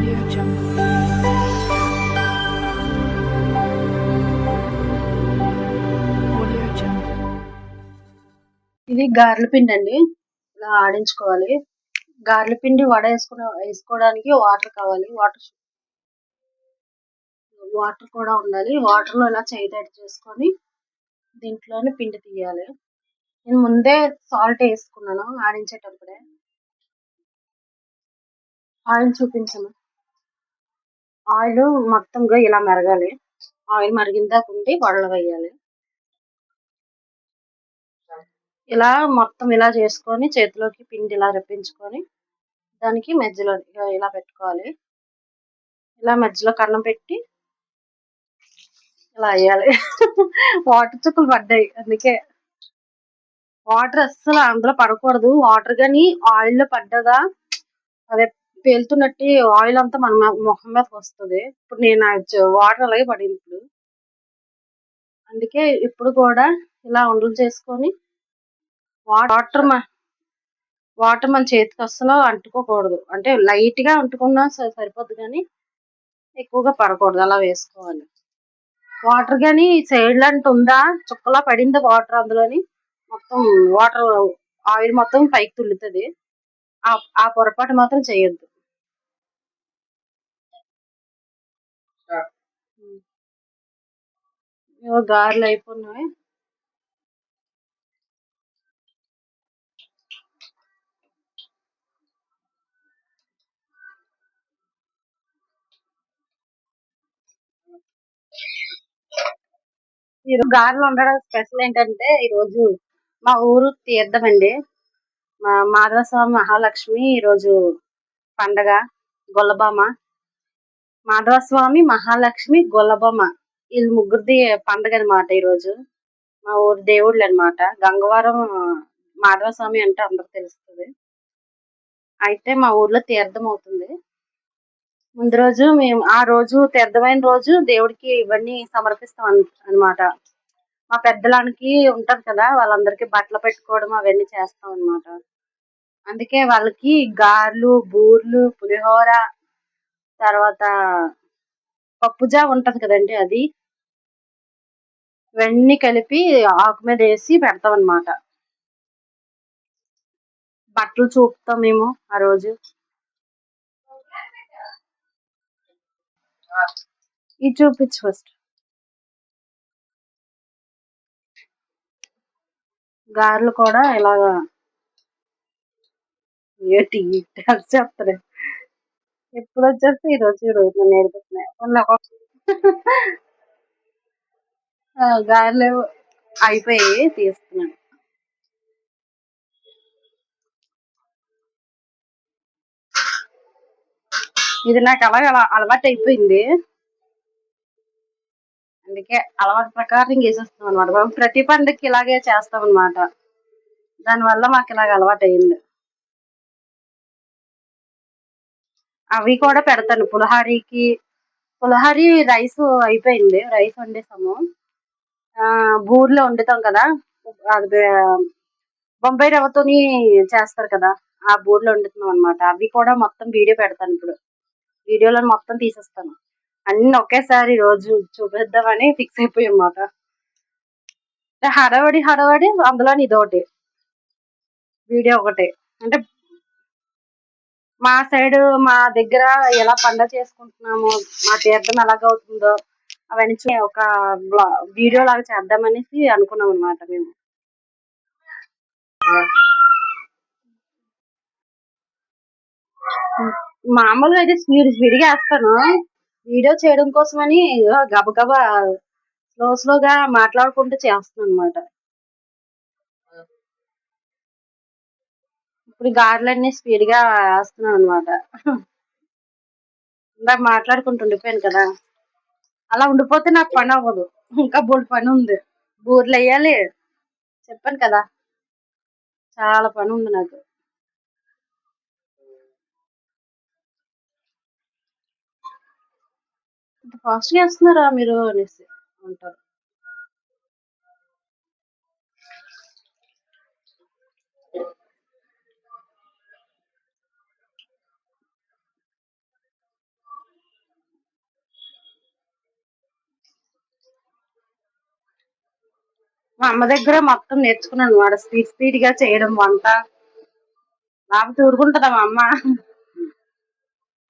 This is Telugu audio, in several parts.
Audio Jungle. Audio Jungle. ఇది గారెల పిండి అండి. ఇలా ఆడించుకోవాలి. గారెల పిండి వడ వేసుకోవడానికి వాటర్ కావాలి. వాటర్ కూడా ఉండాలి. వాటర్ లో ఇలా చేయి తడి చేసుకొని దీంట్లోనే పిండి తీయాలి. నేను ముందే సాల్ట్ వేసుకున్నాను ఆడించేటప్పుడే. ఆయిల్ చూపించను. ఆయిల్ మొత్తంగా ఇలా మెరగాలి. ఆయిల్ మరిగిన దాకా ఉండి వడలు వేయాలి. ఇలా మొత్తం ఇలా చేసుకొని చేతిలోకి పిండి ఇలా రప్పించుకొని దానికి మధ్యలో ఇలా పెట్టుకోవాలి. ఇలా మధ్యలో కన్నం పెట్టి ఇలా వేయాలి. వాటర్ చుక్కలు పడ్డాయి, అందుకే వాటర్ అస్సలు అందులో పడకూడదు. వాటర్ గాని ఆయిల్ లో పడ్డదా అదే పేలుతున్నట్టు ఆయిల్ అంతా మన మొహం మీదకి వస్తుంది. ఇప్పుడు నేను వాటర్ అలాగే పడింది. ఇప్పుడు అందుకే ఇప్పుడు కూడా ఇలా ఉండలు చేసుకొని వాటర్ వాటర్ మన చేతికి అస్సలు అంటుకోకూడదు. అంటే లైట్ గా అంటుకున్నా సరిపోద్ది, కానీ ఎక్కువగా పడకూడదు. అలా వేసుకోవాలి. వాటర్ గాని సైడ్ లాంటి ఉందా, చుక్కలా పడిందా వాటర్ అందులోని మొత్తం వాటర్ ఆయిల్ మొత్తం పైకి తుల్లుతుంది. ఆ పొరపాటు మాత్రం చేయొద్దు. గారెలు అయిపోయినాయి. ఈరోజు గారెలు ఉండడం స్పెషల్ ఏంటంటే, ఈరోజు మా ఊరు తీర్థం అండి. మా మాధవస్వామి మహాలక్ష్మి ఈరోజు పండగ. గొల్లబామ, మాధవస్వామి, మహాలక్ష్మి, గొల్లబామ వీళ్ళు ముగ్గురిది పండగ అనమాట. ఈరోజు మా ఊరు దేవుళ్ళు అనమాట. గంగవరం మాధవస్వామి అంటే అందరికి తెలుస్తుంది. అయితే మా ఊర్లో తీర్థం అవుతుంది. ముందు రోజు మేము ఆ రోజు తీర్థమైన రోజు దేవుడికి ఇవన్నీ సమర్పిస్తాం అనమాట. మా పెద్దలానికి ఉంటది కదా, వాళ్ళందరికీ బట్టలు పెట్టుకోవడం అవన్నీ చేస్తాం అనమాట. అందుకే వాళ్ళకి గారెలు, బూర్లు, పులిహోర, తర్వాత పప్పుజా ఉంటది కదండి, అది ఇవన్నీ కలిపి ఆకు మీద వేసి పెడతాం అనమాట. బట్టలు చూపుతాం మేము ఆ రోజు. ఇది చూపించు ఫస్ట్. గారెలు కూడా ఇలాగా ఏంటి చెప్తారు. ఎప్పుడు వచ్చేస్తే ఈరోజు నన్ను నేర్పిస్తున్నాయి. గారెలు అయిపోయి తీస్తున్నాను. ఇది నాకు అలా అలవాటు అయిపోయింది. అందుకే అలవాటు ప్రకారం చేసేస్తాం అనమాట. మేము ప్రతి పండుగకి ఇలాగే చేస్తాం అనమాట. దానివల్ల మాకు ఇలాగ అలవాటు అయింది. అవి కూడా పెడతాను. పులహారి రైస్ అయిపోయింది. రైస్ వండేసాము. బూర్లో వండుతాం కదా, అది బొంబాయి రవ్వతోని చేస్తారు కదా, ఆ బూర్లో వండుతున్నాం అనమాట. అవి కూడా మొత్తం వీడియో పెడతాను. ఇప్పుడు వీడియోలో మొత్తం తీసేస్తాను. అన్ని ఒకేసారి రోజు చూపిద్దామని ఫిక్స్ అయిపోయాం అన్నమాట. హడావడి అందులో ఇదొకటి వీడియో ఒకటి. అంటే మా దగ్గర ఎలా పండగ చేసుకుంటున్నామో, మా తీర్థం ఎలాగవుతుందో అవన్నీ ఒక వీడియో లాగా చేద్దామనేసి అనుకున్నాం అనమాట మేము. మామూలుగా అయితే స్పీడ్గా వేస్తాను. వీడియో చేయడం కోసమని గబగబా స్లోగా మాట్లాడుకుంటూ చేస్తాను అనమాట. ఇప్పుడు గారెలన్నీ స్పీడ్గా వేస్తున్నాను అనమాట. ఇందాక మాట్లాడుకుంటూ ఉండిపోయాను కదా, అలా ఉండిపోతే నాకు పని అవ్వదు. ఇంకా బోల్డ్ పని ఉంది. బూర్లు వేయాలి, చెప్పాను కదా, చాలా పని ఉంది నాకు. ఫాస్ట్ గా వేస్తున్నారా మీరు అనేసి అంటారు. మా అమ్మ దగ్గర మొత్తం నేర్చుకున్నాను అనమాట. స్పీడ్ గా చేయడం వంట. లేకపోతే ఊరుకుంటదా మా అమ్మ?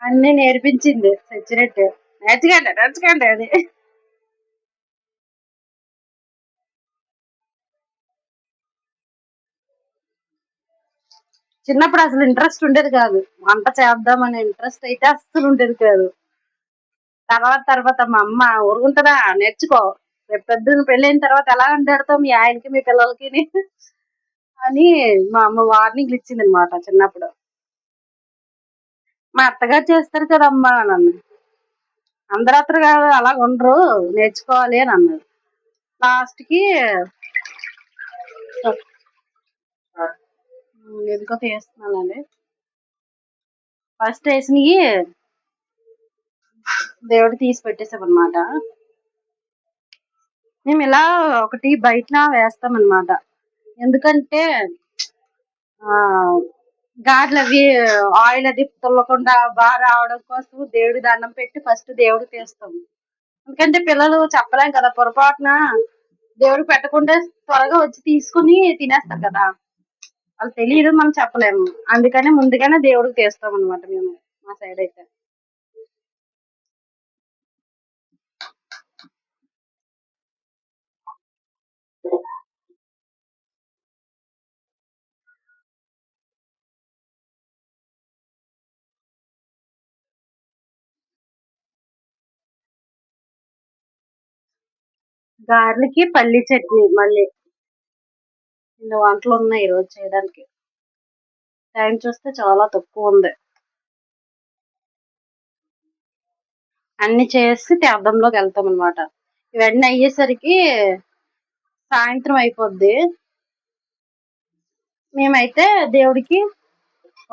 అన్ని నేర్పించింది చచ్చినట్టు. నేర్చుకోండి నేర్చుకోండి అది. చిన్నప్పుడు అసలు ఇంట్రెస్ట్ ఉండేది కాదు. వంట చేద్దామనే ఇంట్రెస్ట్ అయితే అస్సలు ఉండేది కాదు. తర్వాత మా అమ్మ ఊరుకుంటదా, నేర్చుకో, రేపు పెద్ద పెళ్ళైన తర్వాత ఎలా వండాడుతావు మీ ఆయనకి మీ పిల్లలకి అని మా అమ్మ వార్నింగ్లు ఇచ్చింది అనమాట చిన్నప్పుడు. మా అత్తగారు చేస్తారు కదమ్మా నన్ను, అందరూ అత్తగారు అలా ఉండరు, నేర్చుకోవాలి అని అన్నారు. లాస్ట్ కి ఎందుకో తీస్తున్నానండి. ఫస్ట్ వేసినవి దేవుడు తీసి పెట్టేసాం అనమాట. మేము ఇలా ఒకటి బయట వేస్తాం అనమాట. ఎందుకంటే ఆ గారెలు అవి ఆయిల్ అది తుల్లకుండా బాగా రావడం కోసం దేవుడి దండం పెట్టి ఫస్ట్ దేవుడు తీస్తాం. ఎందుకంటే పిల్లలు చెప్పలేం కదా, పొరపాటున దేవుడు పెట్టకుండా త్వరగా వచ్చి తీసుకుని తినేస్తారు కదా, వాళ్ళు తెలియదు, మనం చెప్పలేము. అందుకని ముందుగానే దేవుడికి తీస్తాం అనమాట మేము మా సైడ్ అయితే. గారెలకి పల్లి చట్నీ, మళ్ళీ ఇన్ని వంటలు ఉన్నాయి ఈరోజు చేయడానికి. టైం చూస్తే చాలా తక్కువ ఉంది. అన్ని చేసి తీర్థంలోకి వెళ్తాం అనమాట. ఇవన్నీ అయ్యేసరికి సాయంత్రం అయిపోద్ది. మేమైతే దేవుడికి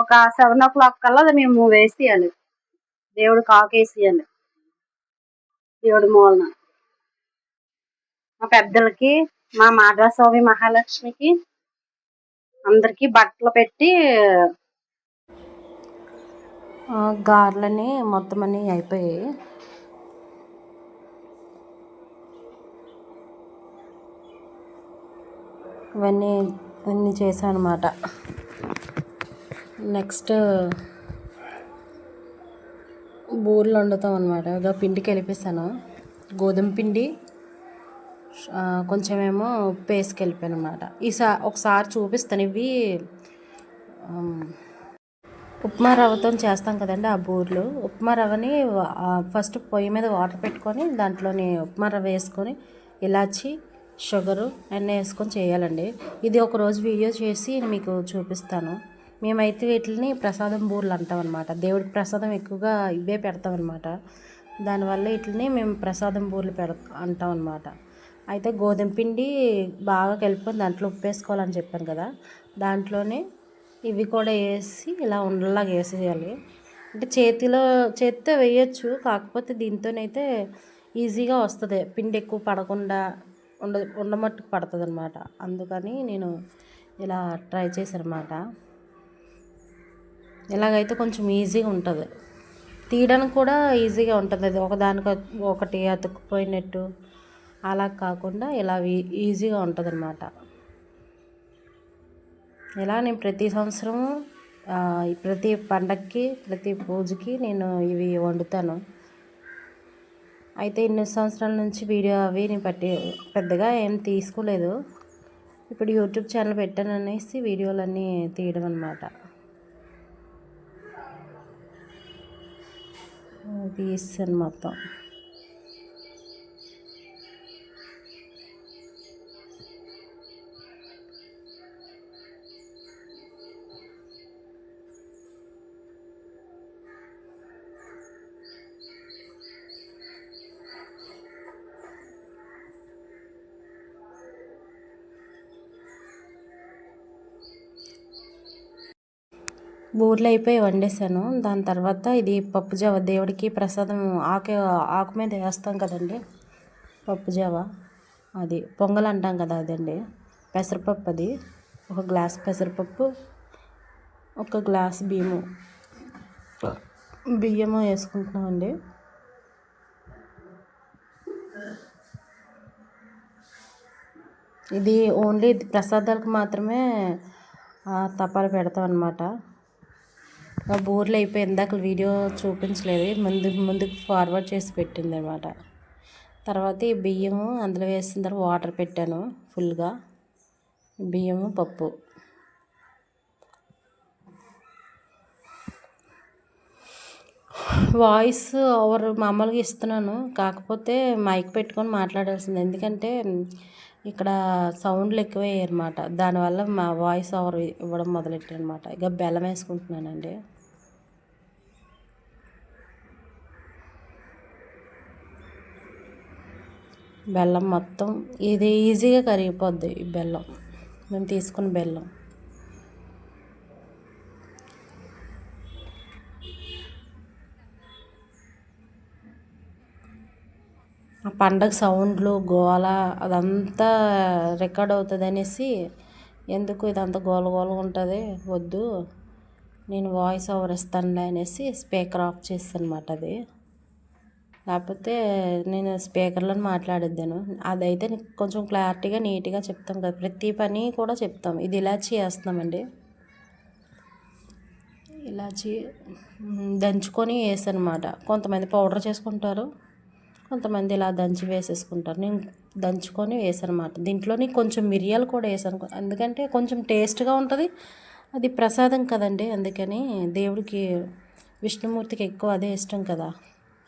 ఒక 7 o'clock కల్లా మేము వేసేయాలి, దేవుడికి ఆకేసేయాలి. దేవుడి మూలన మా పెద్దలకి, మా మాధవస్వామి మహాలక్ష్మికి అందరికి బట్టలు పెట్టి గారెలని మొత్తం అన్నీ అయిపోయాయి. ఇవన్నీ చేశాను అనమాట. నెక్స్ట్ బూరెలు వండుతాం అనమాట. ఇదో పిండి కలిపేసాను, గోధుమ పిండి కొంచెమేమో ఉప్పు వేసి కలిపాను అనమాట. ఒకసారి చూపిస్తాను. ఇవి ఉప్మా రవ్వతో చేస్తాం కదండి ఆ బూరెలు. ఉప్మా రవ్వని ఫస్ట్ పొయ్యి మీద వాటర్ పెట్టుకొని దాంట్లోని ఉప్మా రవ్వ వేసుకొని ఇలాచి షుగరు అన్నీ వేసుకొని చేయాలండి. ఇది ఒకరోజు వీడియో చేసి మీకు చూపిస్తాను. మేమైతే వీటిని ప్రసాదం బూరెలు అంటాం అనమాట. దేవుడికి ప్రసాదం ఎక్కువగా ఇవే పెడతాం అనమాట. దానివల్ల వీటిని మేము ప్రసాదం బూరెలు అంటాం అనమాట. అయితే గోధుమ పిండి బాగా కలుపుకొని దాంట్లో ఉప్పు వేసుకోవాలని చెప్పాను కదా, దాంట్లోనే ఇవి కూడా వేసి ఇలా ఉండలాగా వేసేయాలి. అంటే చేతితో వేయచ్చు, కాకపోతే దీంతోనైతే ఈజీగా వస్తుంది, పిండి ఎక్కువ పడకుండా ఉండమట్టుకు పడుతుంది అనమాట. అందుకని నేను ఇలా ట్రై చేశాను అనమాట. ఇలాగైతే కొంచెం ఈజీగా ఉంటుంది, తీయడానికి కూడా ఈజీగా ఉంటుంది. అది ఒకదానికి ఒకటి అతుక్కుపోయినట్టు అలా కాకుండా ఇలా ఈజీగా ఉంటుంది అనమాట. ఇలా నేను ప్రతి సంవత్సరం ప్రతి పండగకి ప్రతి పూజకి నేను ఇవి వండుతాను. అయితే ఇన్ని సంవత్సరాల నుంచి వీడియో అవి నేను పెద్దగా ఏం తీసుకోలేదు. ఇప్పుడు యూట్యూబ్ ఛానల్ పెట్టాను అనేసి వీడియోలన్నీ తీయడం అనమాట. తీసాను మొత్తం. బూరెలు అయిపోయి వండేసాను. దాని తర్వాత ఇది పప్పుజావ, దేవుడికి ప్రసాదం ఆకు మీద వేస్తాం కదండి పప్పుజావ, అది పొంగల్ అంటాం కదా అదండి. పెసరపప్పు, అది 1 గ్లాస్ పెసరపప్పు, 1 గ్లాస్ బియ్యము వేసుకుంటున్నామండి. ఇది ఓన్లీ ప్రసాదాలకు మాత్రమే తపాలు పెడతాం అనమాట. బూరెలు అయిపోయి ఇందాక వీడియో చూపించలేదు, ముందుకు ఫార్వర్డ్ చేసి పెట్టింది అనమాట. తర్వాత ఈ బియ్యము అందులో వేసిన తర్వాత వాటర్ పెట్టాను ఫుల్గా. బియ్యము పప్పు వాయిస్ ఓవర్ మామూలుగా ఇస్తున్నాను, కాకపోతే మైక్ పెట్టుకొని మాట్లాడాల్సింది. ఎందుకంటే ఇక్కడ సౌండ్లు ఎక్కువయ్యాయి అనమాట, దానివల్ల మా వాయిస్ ఓవర్ ఇవ్వడం మొదలెట్టాను అనమాట. ఇక బెల్లం వేసుకుంటున్నానండి. బెల్లం మొత్తం ఇది ఈజీగా కరిగిపోద్ది. ఈ బెల్లం మేము తీసుకున్న బెల్లం. ఆ పండగ సౌండ్లు గోల అదంతా రికార్డ్ అవుతుంది అనేసి, ఎందుకు ఇదంతా గోల గోలగా ఉంటుంది, వద్దు నేను వాయిస్ ఓవర్ ఇస్తానులే అనేసి స్పీకర్ ఆఫ్ చేస్తాను అనమాట. అది లేకపోతే నేను స్పీకర్లో మాట్లాడిద్దాను. అదైతే కొంచెం క్లారిటీగా నీట్గా చెప్తాం కదా, ప్రతి పని కూడా చెప్తాం. ఇది ఇలాచి వేస్తున్నామండి, ఇలాచి దంచుకొని వేసనమాట. కొంతమంది పౌడర్ చేసుకుంటారు, కొంతమంది ఇలా దంచి వేసేసుకుంటారు. నేను దంచుకొని వేసానమాట. దీంట్లోని కొంచెం మిరియాలు కూడా వేసాను, ఎందుకంటే కొంచెం టేస్ట్గా ఉంటుంది. అది ప్రసాదం కదండి, అందుకని దేవుడికి విష్ణుమూర్తికి ఎక్కువ అదే ఇష్టం కదా.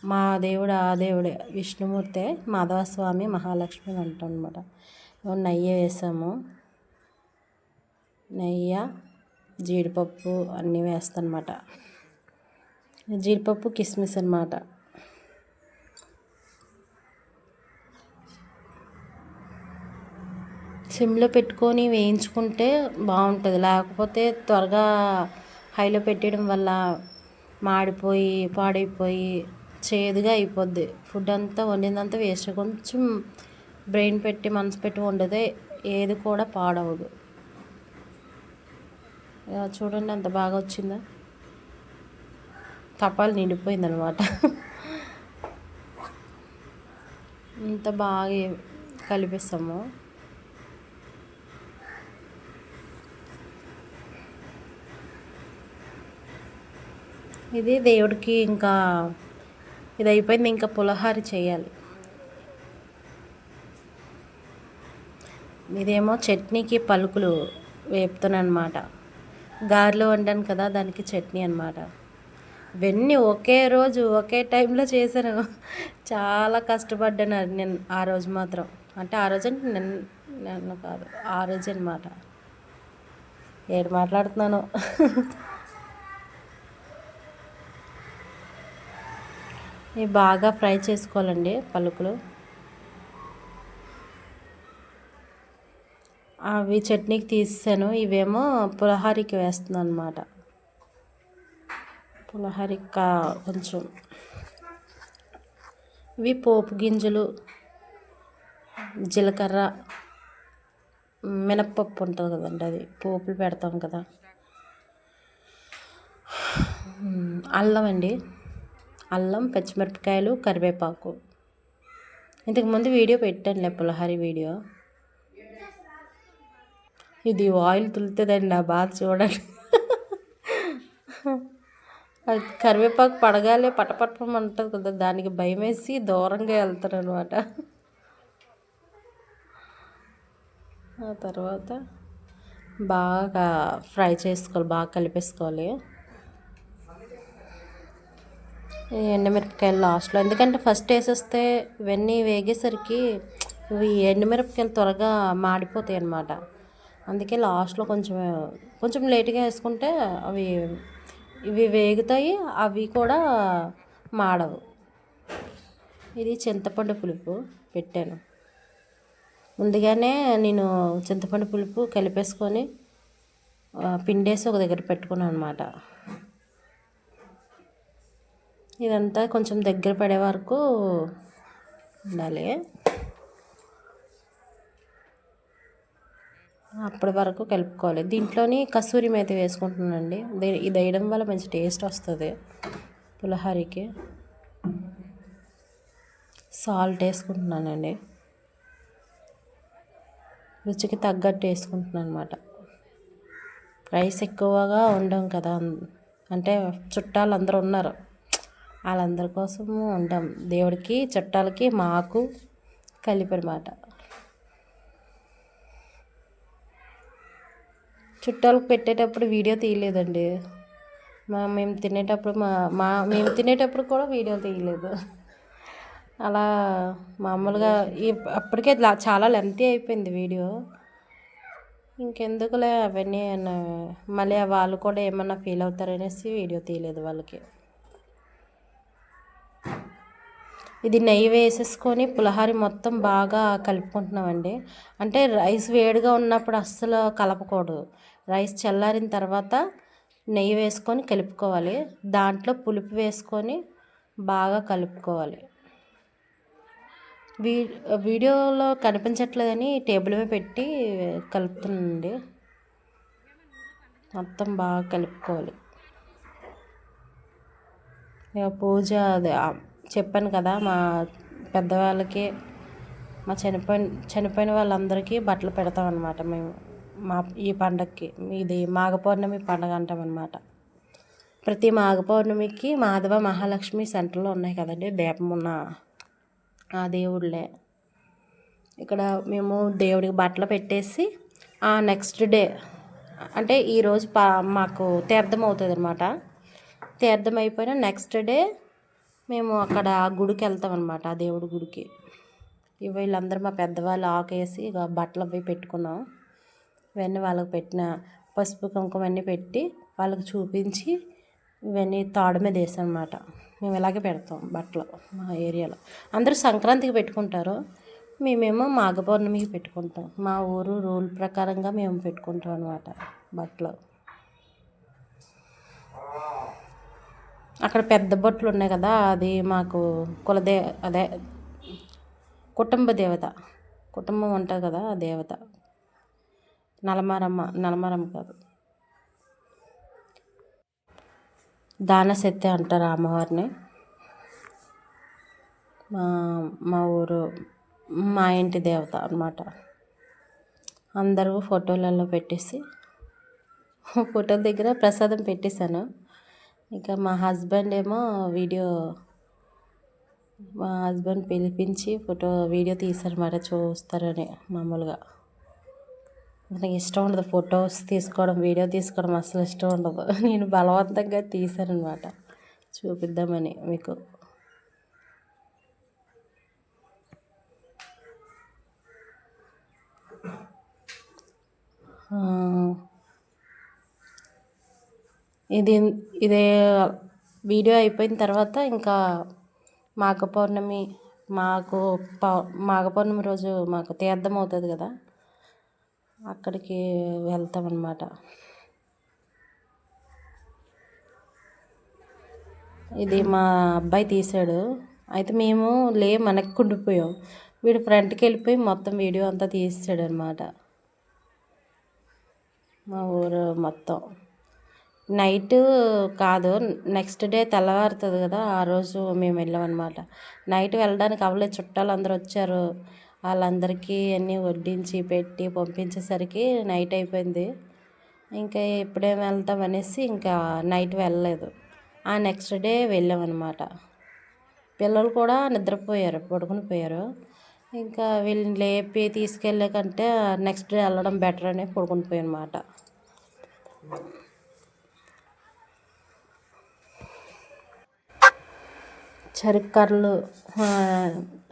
మా దేవుడు ఆ దేవుడే విష్ణుమూర్తే, మాధవస్వామి మహాలక్ష్మి అంటాం అనమాట. నెయ్యి వేసాము, నెయ్యి జీడిపప్పు అన్నీ వేస్తాను అనమాట. జీడిపప్పు కిస్మిస్ అనమాట. సిమ్లో పెట్టుకొని వేయించుకుంటే బాగుంటుంది, లేకపోతే త్వరగా హైలో పెట్టడం వల్ల మాడిపోయి పాడైపోయి చేదుగా అయిపోద్ది. ఫుడ్ అంతా వండిందంతా వేస్ట్. కొంచెం బ్రెయిన్ పెట్టి మనసు పెట్టి వండితే ఏది కూడా పాడవదు. చూడండి ఎంత బాగా వచ్చిందో, తపాలు నిండిపోయిందనమాట. ఇంత బాగా కలిపిస్తాము. ఇది దేవుడికి ఇంకా ఇది అయిపోయింది, ఇంకా పులిహోర చేయాలి. ఇదేమో చట్నీకి పలుకులు వేపుతాను అనమాట. గారెలు వండాను కదా, దానికి చట్నీ అనమాట. ఇవన్నీ ఒకే రోజు ఒకే టైంలో చేశాను. చాలా కష్టపడ్డాను నేను ఆ రోజు మాత్రం. అంటే ఆ రోజు అంటే నిన్న కాదు, ఆ రోజు అనమాట. ఏడు మాట్లాడుతున్నాను. ఇవి బాగా ఫ్రై చేసుకోవాలండి పలుకులు. అవి చట్నీకి తీసాను, ఇవేమో పులిహోరకి వేస్తున్నాను అనమాట. పులిహోరకి కొంచెం ఇవి పోపు గింజలు, జీలకర్ర, మినప్పప్పు ఉంటుంది కదండి, అది పోపులు పెడతాం కదా. అల్లం అండి, అల్లం, పచ్చిమిరపకాయలు, కరివేపాకు. ఇంతకుముందు వీడియో పెట్టానులే, పులిహోర వీడియో. ఇది ఆయిల్ తులుతుందండి, నా బాధ చూడండి. అది కరివేపాకు పడగాలే పటపటమంటుంది కదా, దానికి భయం వేసి దూరంగా వెళ్తాను అనమాట. ఆ తర్వాత బాగా ఫ్రై చేసుకోవాలి, బాగా కలిపేసుకోవాలి. ఎండుమిరపకాయలు లాస్ట్లో, ఎందుకంటే ఫస్ట్ వేసేస్తే ఇవన్నీ వేగేసరికి ఇవి ఎండుమిరపకాయలు త్వరగా మాడిపోతాయి అన్నమాట. అందుకే లాస్ట్లో కొంచెం లేట్గా వేసుకుంటే ఇవి వేగుతాయి, అవి కూడా మాడవు. ఇది చింతపండు పులుపు పెట్టాను. ముందుగానే నేను చింతపండు పులుపు కలిపేసుకొని పిండేసి ఒక దగ్గర పెట్టుకున్నాను అనమాట. ఇదంతా కొంచెం దగ్గర పడే వరకు ఉండాలి. అప్పటి వరకు కలుపుకోవాలి. దీంట్లోని కసూరి మేతి వేసుకుంటున్నానండి. ఇది వేయడం వల్ల మంచి టేస్ట్ వస్తుంది పులిహోరకి. సాల్ట్ వేసుకుంటున్నానండి. రుచికి తగ్గట్టు వేసుకుంటున్నాను అనమాట. రైస్ ఎక్కువగా వండాం కదా, అంటే చుట్టాలు అందరూ ఉన్నారు, వాళ్ళందరి కోసము వండాం. దేవుడికి, చుట్టాలకి, మాకు కలిపి అనమాట. చుట్టాలకు పెట్టేటప్పుడు వీడియో తీయలేదండి. మేము తినేటప్పుడు కూడా వీడియో తీయలేదు. అలా మామూలుగా అప్పటికే చాలా లెంతీ అయిపోయింది వీడియో. ఇంకెందుకులే అవన్నీ మళ్ళీ వాళ్ళు కూడా ఏమన్నా ఫీల్ అవుతారనేసి వీడియో తీయలేదు వాళ్ళకి. ఇది నెయ్యి వేసేసుకొని పులిహోర మొత్తం బాగా కలుపుకుంటున్నామండి. అంటే రైస్ వేడిగా ఉన్నప్పుడు అస్సలు కలపకూడదు. రైస్ చల్లారిన తర్వాత నెయ్యి వేసుకొని కలుపుకోవాలి. దాంట్లో పులుపు వేసుకొని బాగా కలుపుకోవాలి. వీడియోలో కనిపించట్లేదని టేబుల్ మీద పెట్టి కలుపుతున్నానండి. మొత్తం బాగా కలుపుకోవాలి. ఇక పూజ అదే చెప్పాను కదా, మా పెద్దవాళ్ళకి, మా చనిపోయిన వాళ్ళందరికీ బట్టలు పెడతాం అన్నమాట మేము. ఈ పండగకి ఇది మాఘ పౌర్ణమి పండగ అంటాం అన్నమాట. ప్రతి మాఘ పౌర్ణమికి మాధవ మహాలక్ష్మి సెంటర్లో ఉన్నాయి కదండి దీపం ఉన్న ఆ దేవుళ్ళే. ఇక్కడ మేము దేవుడికి బట్టలు పెట్టేసి ఆ నెక్స్ట్ డే అంటే ఈరోజు మాకు తీర్థం అవుతుంది అనమాట. తీర్థం అయిపోయిన నెక్స్ట్ డే మేము అక్కడ గుడికి వెళ్తాం అనమాట, ఆ దేవుడి గుడికి. వీళ్ళందరూ మా పెద్దవాళ్ళు ఆకేసి ఇక బట్టలు అవి పెట్టుకున్నాం. ఇవన్నీ వాళ్ళకి పెట్టిన పసుపు కుంకుమ అన్నీ పెట్టి వాళ్ళకి చూపించి ఇవన్నీ తాడు మీద వేసాం అనమాట. మేము ఇలాగే పెడతాం బట్టలు మా ఏరియాలో. అందరూ సంక్రాంతికి పెట్టుకుంటారు, మేమేమో మాఘ పౌర్ణమికి పెట్టుకుంటాం. మా ఊరు రూల్ ప్రకారంగా మేము పెట్టుకుంటాం అనమాట బట్టలు. అక్కడ పెద్ద బొట్లు ఉన్నాయి కదా, అది మాకు అదే కుటుంబ దేవత, కుటుంబం ఉంటుంది కదా ఆ దేవత. నలమరమ్మ కాదు, దానశక్తి అంటారు అమ్మవారిని. మా ఊరు మా ఇంటి దేవత అన్నమాట. అందరూ ఫోటోలలో పెట్టేసి ఫోటో దగ్గర ప్రసాదం పెట్టేశాను. ఇక మా హస్బెండ్ పిలిపించి వీడియో తీశారన్నమాట, చూస్తారని. మామూలుగా నాకు ఇష్టం ఉండదు ఫొటోస్ తీసుకోవడం, వీడియో తీసుకోవడం అసలు ఇష్టం ఉండదు. నేను బలవంతంగా తీశానమాట చూపిద్దామని మీకు. ఇదే వీడియో అయిపోయిన తర్వాత ఇంకా మాఘ పౌర్ణమి రోజు మాకు తీర్థం అవుతుంది కదా, అక్కడికి వెళ్తామన్నమాట. ఇది మా అబ్బాయి తీశాడు. అయితే మేము మనకి కుండిపోయాం. వీడు ఫ్రంట్కి వెళ్ళిపోయి మొత్తం వీడియో అంతా తీసాడు అనమాట. మా ఊరు మొత్తం నైట్ కాదు, నెక్స్ట్ డే తెల్లవారుతుంది కదా, ఆ రోజు మేము వెళ్ళామన్నమాట. నైట్ వెళ్ళడానికి అవ్వలేదు, చుట్టాలు అందరూ వచ్చారు. వాళ్ళందరికీ అన్నీ వడ్డించి పెట్టి పంపించేసరికి నైట్ అయిపోయింది. ఇంకా ఎప్పుడేం వెళ్తాం అనేసి ఇంకా నైట్ వెళ్ళలేదు. ఆ నెక్స్ట్ డే వెళ్ళామన్నమాట. పిల్లలు కూడా నిద్రపోయారు, పడుకుని పోయారు. ఇంకా వీళ్ళని లేపి తీసుకెళ్ళాకంటే నెక్స్ట్ డే వెళ్ళడం బెటర్ అని పడుకుని పోయాను అన్నమాట. చెరుకు కర్రలు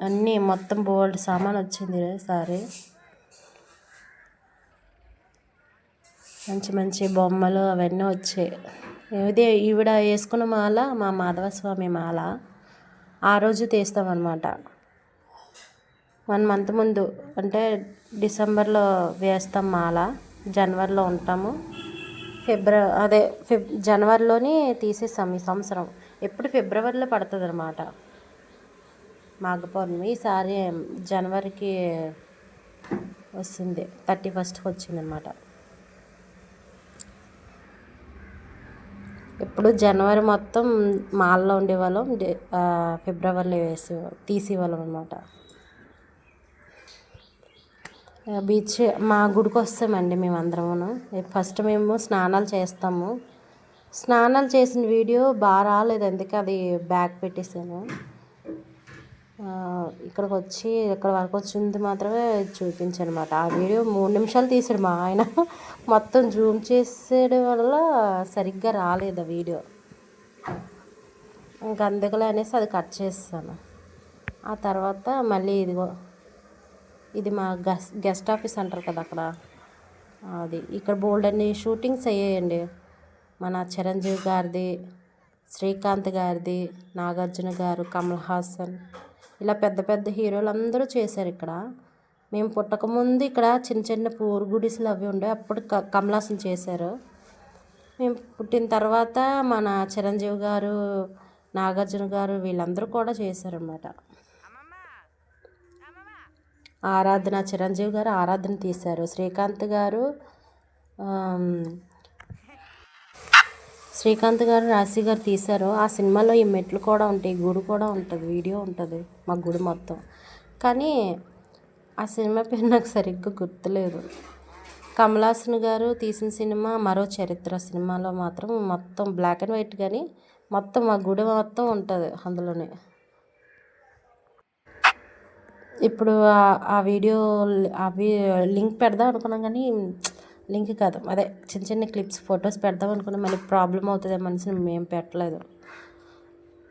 అన్నీ మొత్తం బోల్డ్ సామాన్ వచ్చింది ఈసారి. మంచి మంచి బొమ్మలు అవన్నీ వచ్చాయి. ఈవిడ వేసుకున్న మాల మా మాధవస్వామి మాల. ఆ రోజు తీస్తామన్నమాట. 1 month ముందు, అంటే డిసెంబర్లో వేస్తాం మాల, జనవరిలో ఉంటాము. జనవరిలోనే తీసేస్తాం ఈ సంవత్సరం. ఎప్పుడు ఫిబ్రవరిలో పడుతుంది అన్నమాట మాఘ పౌర్ణమి. ఈసారి జనవరికి వస్తుంది, 31st వచ్చిందనమాట. ఎప్పుడు జనవరి మొత్తం మాల్లో ఉండేవాళ్ళం, ఫిబ్రవరిలో తీసేవాళ్ళం అనమాట. బీచ్ మా గుడికి వస్తామండి మేమందరము. ఫస్ట్ మేము స్నానాలు చేస్తాము. స్నానాలు చేసిన వీడియో బాగా రాలేదు, అందుకే అది బ్యాక్ పెట్టేసాను. ఇక్కడికి వచ్చి ఇక్కడ వరకు వచ్చింది మాత్రమే చూపించాను అనమాట. ఆ వీడియో 3 నిమిషాలు తీసాడు మా ఆయన. మొత్తం జూమ్ చేసేయడం వల్ల సరిగ్గా రాలేదు ఆ వీడియో. ఇంక అందుకలే అనేసి అది కట్ చేస్తాను. ఆ తర్వాత మళ్ళీ ఇదిగో ఇది మా గెస్ట్ ఆఫీస్ అంటారు కదా అక్కడ, అది ఇక్కడ బోల్డ్ అన్ని షూటింగ్స్ అయ్యాయండి. మన చిరంజీవి గారిది, శ్రీకాంత్ గారిది, నాగార్జున గారు, కమల్ హాసన్, ఇలా పెద్ద పెద్ద హీరోలు అందరూ చేశారు ఇక్కడ. మేము పుట్టకముందు ఇక్కడ చిన్న చిన్న పూరు గుడిసెలు అవి ఉండే, అప్పుడు కమల్ హాసన్ చేశారు. మేము పుట్టిన తర్వాత మన చిరంజీవి గారు, నాగార్జున గారు వీళ్ళందరూ కూడా చేశారన్నమాట. ఆరాధన, చిరంజీవి గారు ఆరాధన తీశారు. శ్రీకాంత్ గారు రాశి గారు తీశారు. ఆ సినిమాలో ఈ మెట్లు కూడా ఉంటాయి, గుడి కూడా ఉంటుంది, వీడియో ఉంటుంది మా గుడి మొత్తం. కానీ ఆ సినిమా పేరు నాకు సరిగ్గా గుర్తులేదు. కమల్ హాసన్ గారు తీసిన సినిమా మరో చరిత్ర సినిమాలో మాత్రం మొత్తం బ్లాక్ అండ్ వైట్, కానీ మొత్తం మా గుడి మొత్తం ఉంటుంది అందులోనే. ఇప్పుడు ఆ వీడియో అవి లింక్ పెడదాం అనుకున్నాం, కానీ లింక్ కాదు, అదే చిన్న చిన్న క్లిప్స్ ఫొటోస్ పెడదాం అనుకున్నాం. మళ్ళీ ప్రాబ్లం అవుతుంది మనిషిని మేము పెట్టలేదు.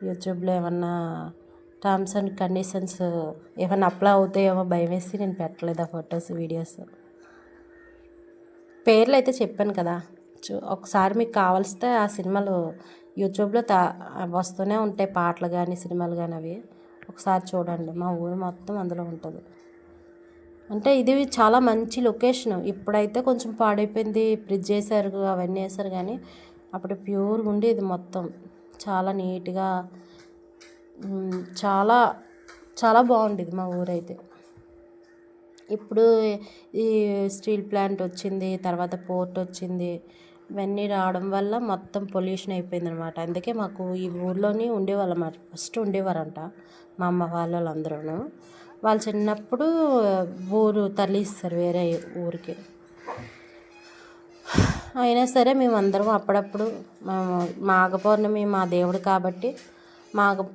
యూట్యూబ్లో ఏమన్నా టర్మ్స్ అండ్ కండిషన్స్ ఏమన్నా అప్లై అవుతాయేమో భయం వేసి నేను పెట్టలేదు ఆ ఫొటోస్ వీడియోస్. పేర్లు అయితే చెప్పాను కదా, ఒకసారి మీకు కావాల్సితే ఆ సినిమాలు యూట్యూబ్లో వస్తూనే ఉంటాయి, పాటలు కానీ సినిమాలు కానీ. అవి ఒకసారి చూడండి, మా ఊరు మొత్తం అందులో ఉంటుంది. అంటే ఇది చాలా మంచి లొకేషన్. ఇప్పుడైతే కొంచెం పాడైపోయింది, బ్రిడ్జ్ వేసారు, అవన్నీ వేసారు, కానీ అప్పుడు ప్యూర్గా ఉండేది మొత్తం. చాలా నీట్గా, చాలా చాలా బాగుండేది మా ఊరైతే. ఇప్పుడు ఈ స్టీల్ ప్లాంట్ వచ్చింది, తర్వాత పోర్ట్ వచ్చింది, ఇవన్నీ రావడం వల్ల మొత్తం పొల్యూషన్ అయిపోయింది అనమాట. అందుకే మాకు ఈ ఊర్లోనే ఉండేవాళ్ళం, ఫస్ట్ ఉండేవారంట మా అమ్మ వాళ్ళందరూ. వాళ్ళు చిన్నప్పుడు ఊరు తరలిస్తారు వేరే ఊరికి. అయినా సరే మేమందరం అప్పుడప్పుడు మాఘ పౌర్ణమి మా దేవుడు కాబట్టి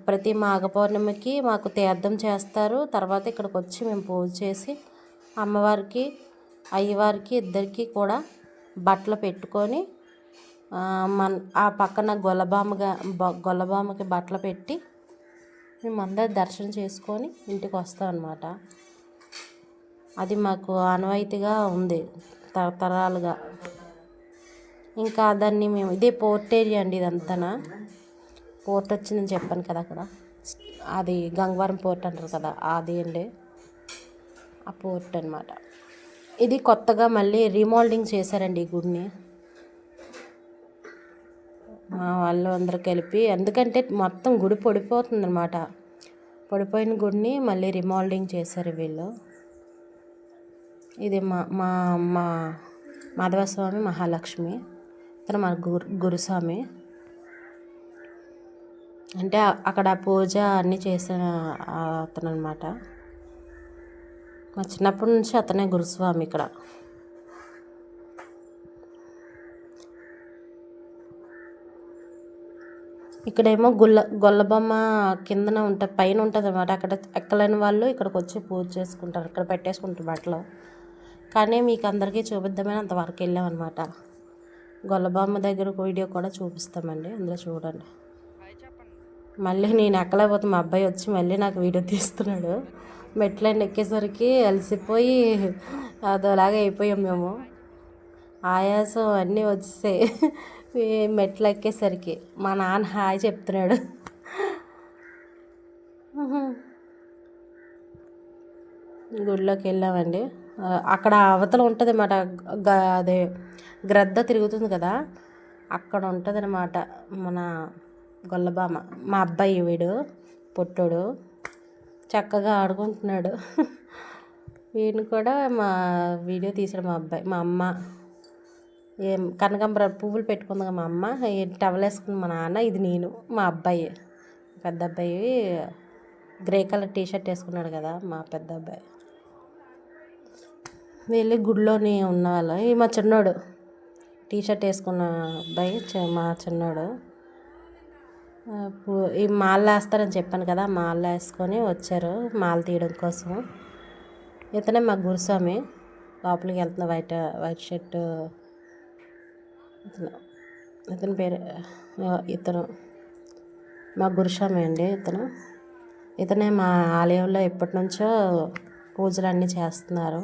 ప్రతి మాఘ పౌర్ణమికి మాకు తీర్థం చేస్తారు. తర్వాత ఇక్కడికి వచ్చి మేము పూజ చేసి అమ్మవారికి, అయ్యవారికి ఇద్దరికి కూడా బట్టలు పెట్టుకొని ఆ పక్కన గొల్లబామకి బట్టలు పెట్టి మేమందరం దర్శనం చేసుకొని ఇంటికి వస్తాం అన్నమాట. అది మాకు ఆనవాయితీగా ఉంది తరతరాలుగా. ఇంకా దాన్ని మేము, ఇదే పోర్ట్ ఏరియా అండి, ఇదంతా పోర్ట్ వచ్చిందని చెప్పాను కదా అక్కడ, అది గంగవరం పోర్ట్ అంటారు కదా, అది అండి ఆ పోర్ట్ అనమాట. ఇది కొత్తగా మళ్ళీ రీమోల్డింగ్ చేశారండి ఈ గుడిని మా వాళ్ళు అందరూ కలిపి. ఎందుకంటే మొత్తం గుడి పడిపోతుంది అనమాట. పడిపోయిన గుడిని మళ్ళీ రీమోల్డింగ్ చేశారు వీళ్ళు. ఇది మా మాధవస్వామి, మహాలక్ష్మి, ఇతను మా గురుస్వామి. అంటే అక్కడ పూజ అన్నీ చేసిన అతను అనమాట. మా చిన్నప్పటి నుంచి అతనే గురుస్వామి ఇక్కడ. ఇక్కడేమో గొల్లబొమ్మ కిందన ఉంటుంది, పైన ఉంటుంది అనమాట. అక్కడ ఎక్కలేని వాళ్ళు ఇక్కడికి వచ్చి పూజ చేసుకుంటారు, ఇక్కడ పెట్టేసుకుంటారు బట్టలు. కానీ మీకు అందరికీ చూపిద్దామని అంతవరకు వెళ్ళామన్నమాట. గొల్లబొమ్మ దగ్గర వీడియో కూడా చూపిస్తామండి, అందులో చూడండి. మళ్ళీ నేను ఎక్కలేకపోతే మా అబ్బాయి వచ్చి మళ్ళీ నాకు వీడియో తీస్తున్నాడు. మెట్లన్నీ ఎక్కేసరికి అలసిపోయి అదోలాగా అయిపోయాం మేము. ఆయాసం అన్నీ వచ్చేసాయి మెట్లు ఎక్కేసరికి. మా నాన్న హాయ్ చెప్తున్నాడు. గుడిలోకి వెళ్ళామండి. అక్కడ అవతల ఉంటుంది అన్నమాట, అదే గ్రద్ద తిరుగుతుంది కదా, అక్కడ ఉంటుంది అన్నమాట మన గొల్లబామ. మా అబ్బాయి వీడు పొట్టోడు చక్కగా ఆడుకుంటున్నాడు. వీడిని కూడా మా వీడియో తీసాడు మా అబ్బాయి. మా అమ్మ కనకాంబర పువ్వులు పెట్టుకుందిగా మా అమ్మ, టవల్ వేసుకుంది మా నాన్న, ఇది నేను. మా అబ్బాయి, పెద్ద అబ్బాయి గ్రే కలర్ టీషర్ట్ వేసుకున్నాడు కదా మా పెద్ద అబ్బాయి. వెళ్ళి గుడిలోని ఉన్న వాళ్ళు ఈ మా చిన్నోడు టీ షర్ట్ వేసుకున్న అబ్బాయి మా చిన్నోడు ఈ మాల వేస్తారని చెప్పాను కదా, మాల వేసుకొని వచ్చారు మాల తీయడం కోసం. ఇతనే మా గురుస్వామి, లోపలికి వెళ్తున్న వైట్ షర్ట్ ఇతని పేరు ఇతను మా గురుస్వామి అండి. ఇతనే మా ఆలయంలో ఎప్పటి నుంచో పూజలు అన్నీ చేస్తున్నారు.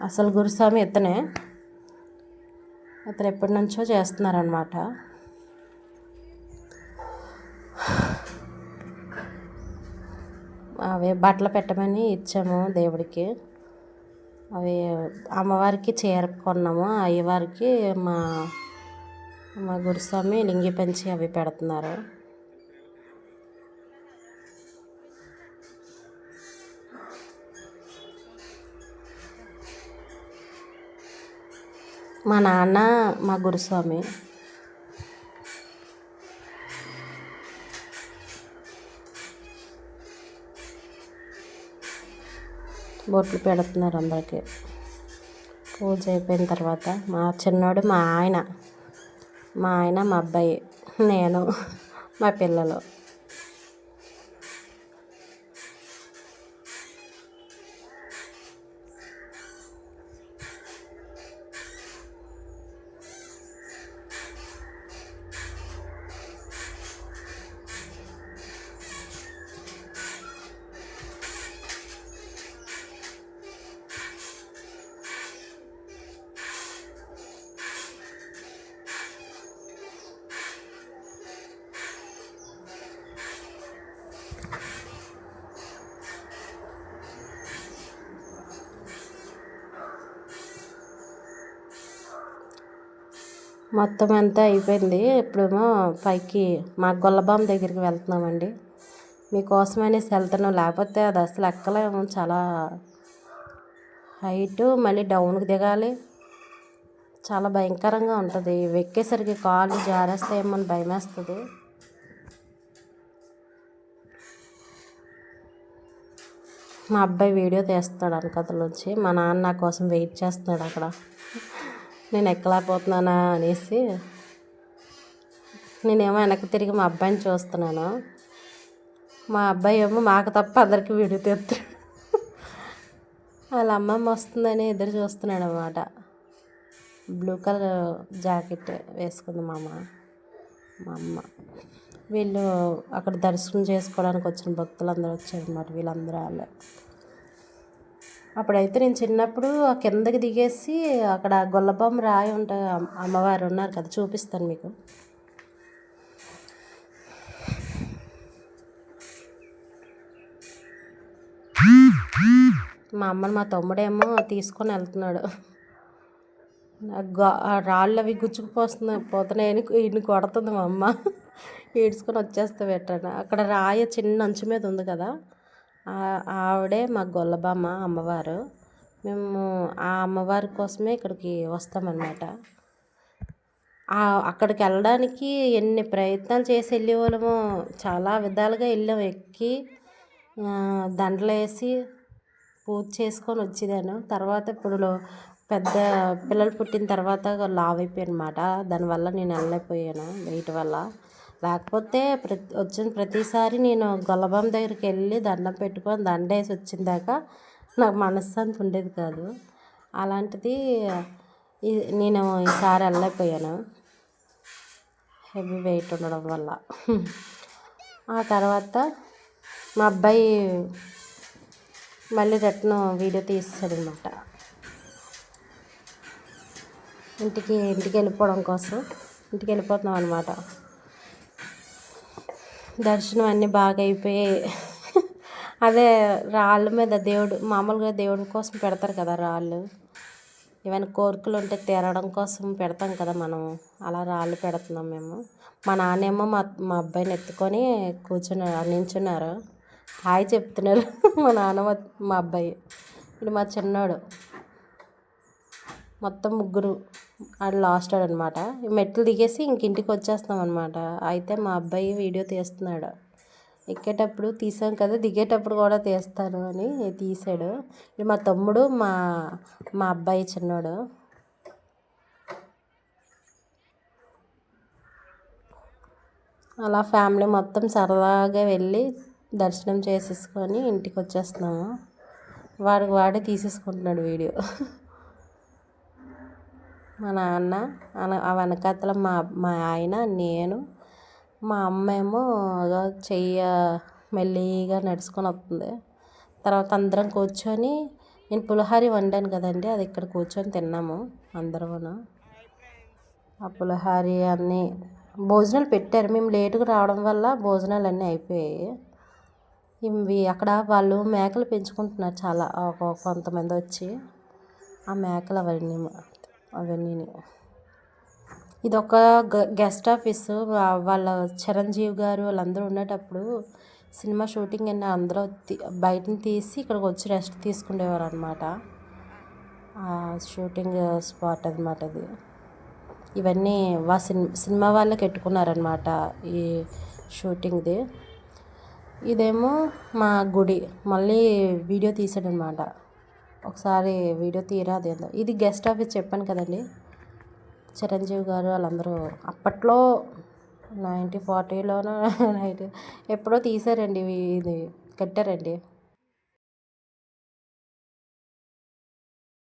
అసలు గురుస్వామి ఇతను ఎప్పటి నుంచో చేస్తున్నారనమాట. అవి బట్టలు పెట్టమని ఇచ్చాము దేవుడికి. అవి అమ్మవారికి చీర కొన్నాము, అయ్యవారికి మా మా గురుస్వామి లింగి పెంచి అవి పెడుతున్నారు. మా నాన్న మా గురుస్వామి. బొట్లు పెడుతున్నారు అందరికీ. పూజ అయిపోయిన తర్వాత మా చిన్నోడు మా ఆయన మా అబ్బాయి, నేను, మా పిల్లలు. మొత్తం అంతా అయిపోయింది. ఇప్పుడేమో పైకి మా గొల్లబామ దగ్గరికి వెళ్తున్నామండి. మీకోసమనేసి వెళ్తున్నాం, లేకపోతే అది అసలు ఎక్కలేము. చాలా హైటు, మళ్ళీ డౌన్కి దిగాలి. చాలా భయంకరంగా ఉంటుంది. ఎక్కేసరికి కాళ్ళు జారేస్తాయేమో అని భయం వేస్తుంది. మా అబ్బాయి వీడియో తీస్తున్నాడు వెనకతలోంచి. మా నాన్న నా కోసం వెయిట్ చేస్తున్నాడు అక్కడ. నేను ఎక్కలేకపోతున్నానా అనేసి నేనేమో వెనక్కి తిరిగి మా అబ్బాయిని చూస్తున్నాను. మా అబ్బాయి ఏమో మాకు తప్ప అందరికీ వీడియో తీస్తున్నాడు. వాళ్ళ అమ్మమ్మ వస్తుందని ఎదురు చూస్తున్నాడు అన్నమాట. బ్లూ కలర్ జాకెట్ వేసుకుంది మా అమ్మ. వీళ్ళు అక్కడ దర్శనం చేసుకోవడానికి వచ్చిన భక్తులు అందరూ వచ్చారన్నమాట. వీళ్ళందరూ వాళ్ళే. అప్పుడైతే నేను చిన్నప్పుడు ఆ కిందకి దిగేసి అక్కడ గొల్లబొమ్మ రాయి ఉంటాయి, అమ్మవారు ఉన్నారు కదా, చూపిస్తాను మీకు. మా అమ్మని మా తమ్ముడేమో తీసుకొని వెళ్తున్నాడు. రాళ్ళు అవి పోతున్నాయని ఇన్ని కొడుతుంది మా అమ్మ. ఈడ్చుకొని వచ్చేస్తే పెట్టాను. అక్కడ రాయి చిన్న అంచు మీద ఉంది కదా, ఆవిడే మా గొల్లబామ అమ్మవారు. మేము ఆ అమ్మవారి కోసమే ఇక్కడికి వస్తామన్నమాట. అక్కడికి వెళ్ళడానికి ఎన్ని ప్రయత్నాలు చేసి వెళ్ళేవాళ్ళమో. చాలా విధాలుగా వెళ్ళాము. ఎక్కి దండలు వేసి పూజ చేసుకొని వచ్చేదాను. తర్వాత ఇప్పుడు పెద్ద పిల్లలు పుట్టిన తర్వాత లావు అయిపోయాను అన్నమాట. దానివల్ల నేను వెళ్ళలేకపోయాను వెయిట్ వల్ల. లేకపోతే వచ్చిన ప్రతిసారి నేను గొల్లబామ దగ్గరికి వెళ్ళి దండం పెట్టుకొని దండేసి వచ్చిన దాకా నాకు మనశ్శాంతి ఉండేది కాదు. అలాంటిది నేను ఈసారి వెళ్ళలేకపోయాను హెవీ వెయిట్ ఉండడం వల్ల. ఆ తర్వాత మా అబ్బాయి మళ్ళీ రిటర్న్ వీడియో తీస్తాడు అనమాట. ఇంటికి వెళ్ళిపోవడం కోసం ఇంటికి వెళ్ళిపోతున్నాం అనమాట. దర్శనం అన్నీ బాగా అయిపోయాయి. అదే రాళ్ళ మీద మామూలుగా దేవుడి కోసం పెడతారు కదా రాళ్ళు. ఏమైనా కోరికలు ఉంటే తీరడం కోసం పెడతాం కదా మనం, అలా రాళ్ళు పెడుతున్నాం మేము. మా నాన్నేమో మా అబ్బాయిని ఎత్తుకొని నించున్నారు, హాయ్ చెప్తున్నారు. మా నాన్న మా అబ్బాయి, ఇది మా చిన్నోడు. మొత్తం ముగ్గురు. అది లాస్ట్ అనమాట. మెట్లు దిగేసి ఇంటికి వచ్చేస్తాం అనమాట. అయితే మా అబ్బాయి వీడియో తీస్తున్నాడు. ఎక్కేటప్పుడు తీసాం కదా, దిగేటప్పుడు కూడా తీస్తాను అని తీసాడు. ఇది మా తమ్ముడు, మా అబ్బాయి చిన్నోడు. అలా ఫ్యామిలీ మొత్తం సరదాగా వెళ్ళి దర్శనం చేసేసుకొని ఇంటికి వచ్చేస్తున్నాము. వాడే తీసేసుకుంటున్నాడు వీడియో. మా నాన్న ఆ వెనకాతల మా ఆయన, నేను, మా అమ్మ ఏమో చెయ్య మెల్లిగా నడుచుకొని వస్తుంది. తర్వాత అందరం కూర్చొని, నేను పులిహోర వండాను కదండి, అది ఇక్కడ కూర్చొని తిన్నాము అందరము. ఆ పులిహోర అన్నీ భోజనాలు పెట్టారు. మేము లేటుగా రావడం వల్ల భోజనాలు అన్నీ అయిపోయాయి. ఇవి అక్కడ వాళ్ళు మేకలు పెంచుకుంటున్నారు చాలా, కొంతమంది వచ్చి ఆ మేకలు అవన్నీ. ఇది ఒక గెస్ట్ ఆఫీస్. వాళ్ళ చిరంజీవి గారు వాళ్ళందరూ ఉండేటప్పుడు సినిమా షూటింగ్ అన్నీ అందరూ బయటని తీసి ఇక్కడికి వచ్చి రెస్ట్ తీసుకునేవారు అనమాట. షూటింగ్ స్పాట్ అనమాట అది. ఇవన్నీ సినిమా వాళ్ళకి పెట్టుకున్నారనమాట ఈ షూటింగ్ది. ఇదేమో మా గుడి. మళ్ళీ వీడియో తీసాడనమాట. ఒకసారి వీడియో తీరాది. ఇది గెస్ట్ ఆఫీస్ చెప్పాను కదండి, చిరంజీవి గారు వాళ్ళందరూ అప్పట్లో 1940లోనో ఎప్పుడో తీసారండి, ఇది కట్టారండి.